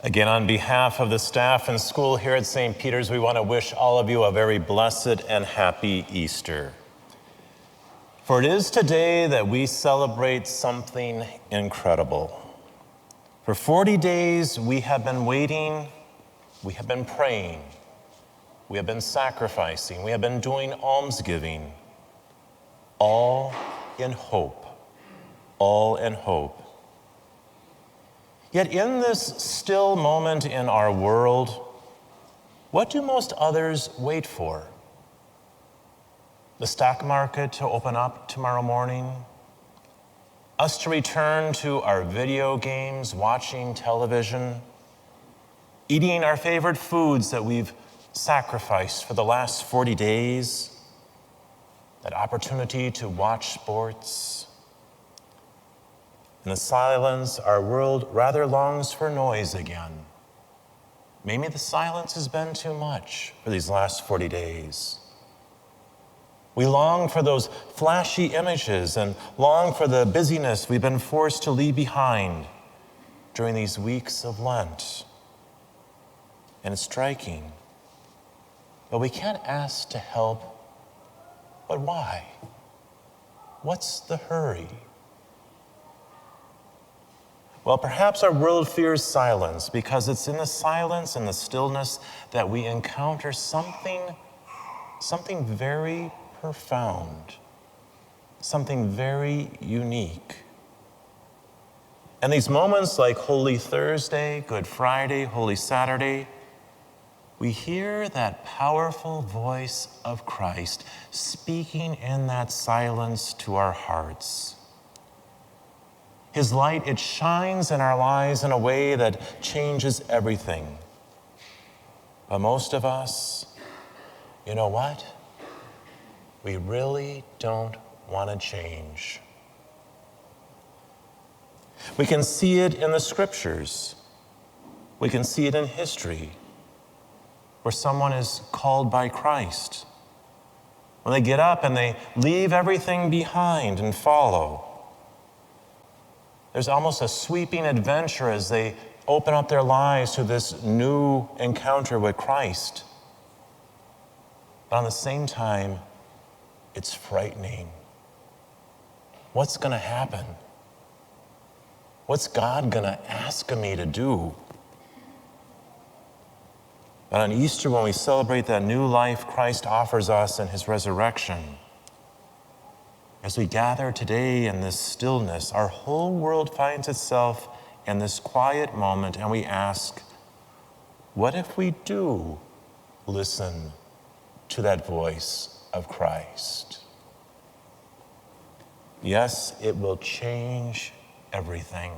Again, on behalf of the staff and school here at St. Peter's, we want to wish all of you a very blessed and happy Easter. For it is today that we celebrate something incredible. For 40 days, we have been waiting, we have been praying, we have been sacrificing, we have been doing almsgiving, all in hope, all in hope. Yet in this still moment in our world, what do most others wait for? The stock market to open up tomorrow morning? Us to return to our video games, watching television, eating our favorite foods that we've sacrificed for the last 40 days, that opportunity to watch sports. In the silence, our world rather longs for noise again. Maybe the silence has been too much for these last 40 days. We long for those flashy images and long for the busyness we've been forced to leave behind during these weeks of Lent. And it's striking, but we can't ask to help. But why? What's the hurry? Well, perhaps our world fears silence because it's in the silence and the stillness that we encounter something very profound, something very unique. And these moments like Holy Thursday, Good Friday, Holy Saturday, we hear that powerful voice of Christ speaking in that silence to our hearts. His light, it shines in our lives in a way that changes everything. But most of us, you know what? We really don't want to change. We can see it in the scriptures. We can see it in history, where someone is called by Christ. When they get up and they leave everything behind and follow. There's almost a sweeping adventure as they open up their lives to this new encounter with Christ. But on the same time, it's frightening. What's going to happen? What's God going to ask of me to do? But on Easter, when we celebrate that new life Christ offers us in his resurrection, as we gather today in this stillness, our whole world finds itself in this quiet moment, and we ask, what if we do listen to that voice of Christ? Yes, it will change everything.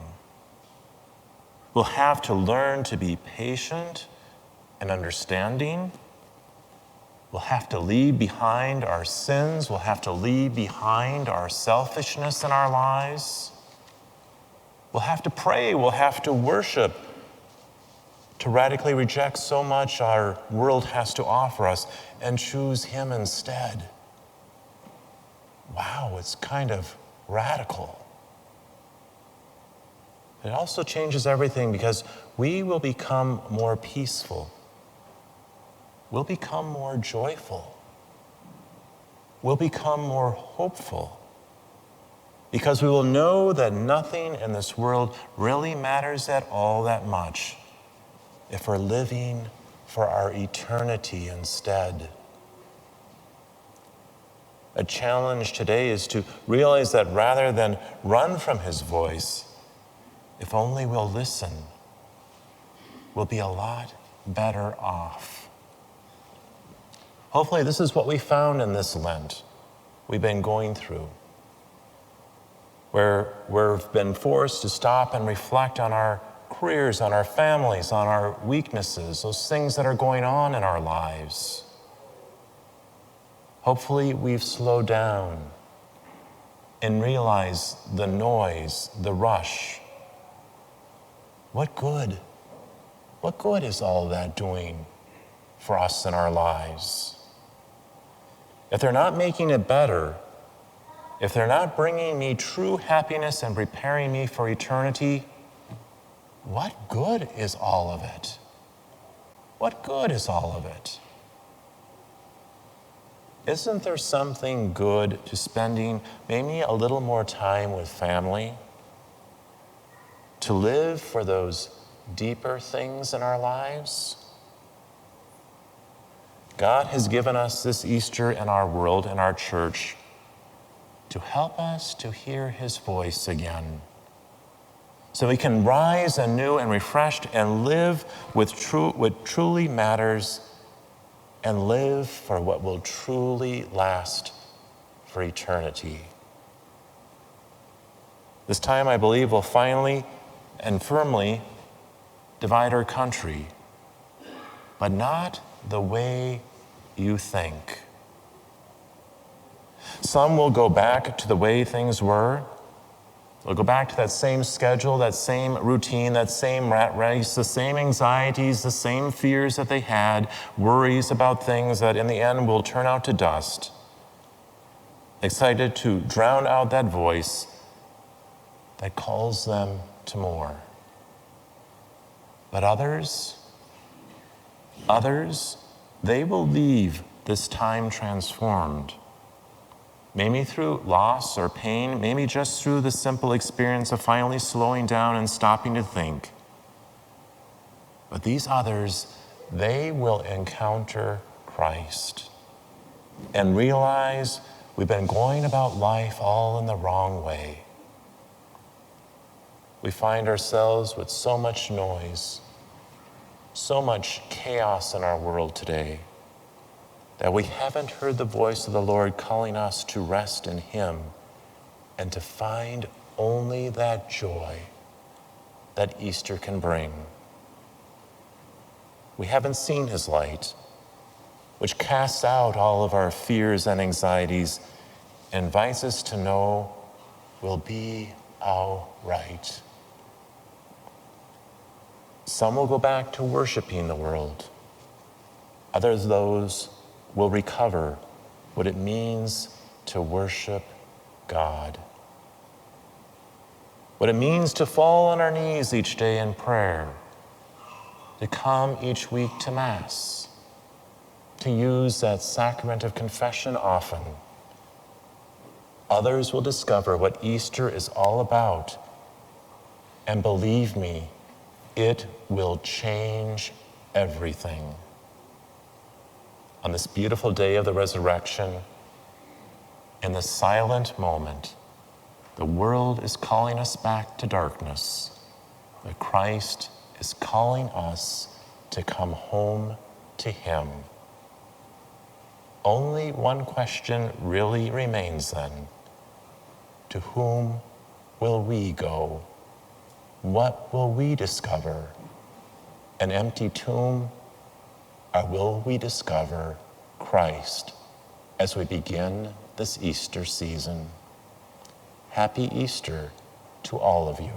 We'll have to learn to be patient and understanding. We'll have to leave behind our sins. We'll have to leave behind our selfishness in our lives. We'll have to pray. We'll have to worship to radically reject so much our world has to offer us and choose him instead. Wow, it's kind of radical. It also changes everything because we will become more peaceful. We'll become more joyful. We'll become more hopeful because we will know that nothing in this world really matters at all that much if we're living for our eternity instead. A challenge today is to realize that rather than run from his voice, if only we'll listen, we'll be a lot better off. Hopefully this is what we found in this Lent we've been going through, where we've been forced to stop and reflect on our careers, on our families, on our weaknesses, those things that are going on in our lives. Hopefully we've slowed down and realized the noise, the rush. What good? What good is all that doing for us in our lives? If they're not making it better, if they're not bringing me true happiness and preparing me for eternity, what good is all of it? What good is all of it? Isn't there something good to spending maybe a little more time with family? To live for those deeper things in our lives? God has given us this Easter in our world, in our church, to help us to hear his voice again, so we can rise anew and refreshed and live what truly matters, and live for what will truly last for eternity. This time, I believe, will finally and firmly divide our country, but not the way you think. Some will go back to the way things were. They'll go back to that same schedule, that same routine, that same rat race, the same anxieties, the same fears that they had, worries about things that in the end will turn out to dust. Excited to drown out that voice that calls them to more. But others, they will leave this time transformed. Maybe through loss or pain, maybe just through the simple experience of finally slowing down and stopping to think. But these others, they will encounter Christ and realize we've been going about life all in the wrong way. We find ourselves with so much noise, so much chaos in our world today, that we haven't heard the voice of the Lord calling us to rest in him and to find only that joy that Easter can bring. We haven't seen his light, which casts out all of our fears and anxieties, invites us to know we'll be all right. Some will go back to worshiping the world. Others, those will recover what it means to worship God. What it means to fall on our knees each day in prayer, to come each week to Mass, to use that sacrament of confession often. Others will discover what Easter is all about, and believe me, it will change everything. On this beautiful day of the resurrection, in the silent moment, the world is calling us back to darkness, but Christ is calling us to come home to him. Only one question really remains then. To whom will we go? What will we discover? An empty tomb? Or will we discover Christ as we begin this Easter season? Happy Easter to all of you.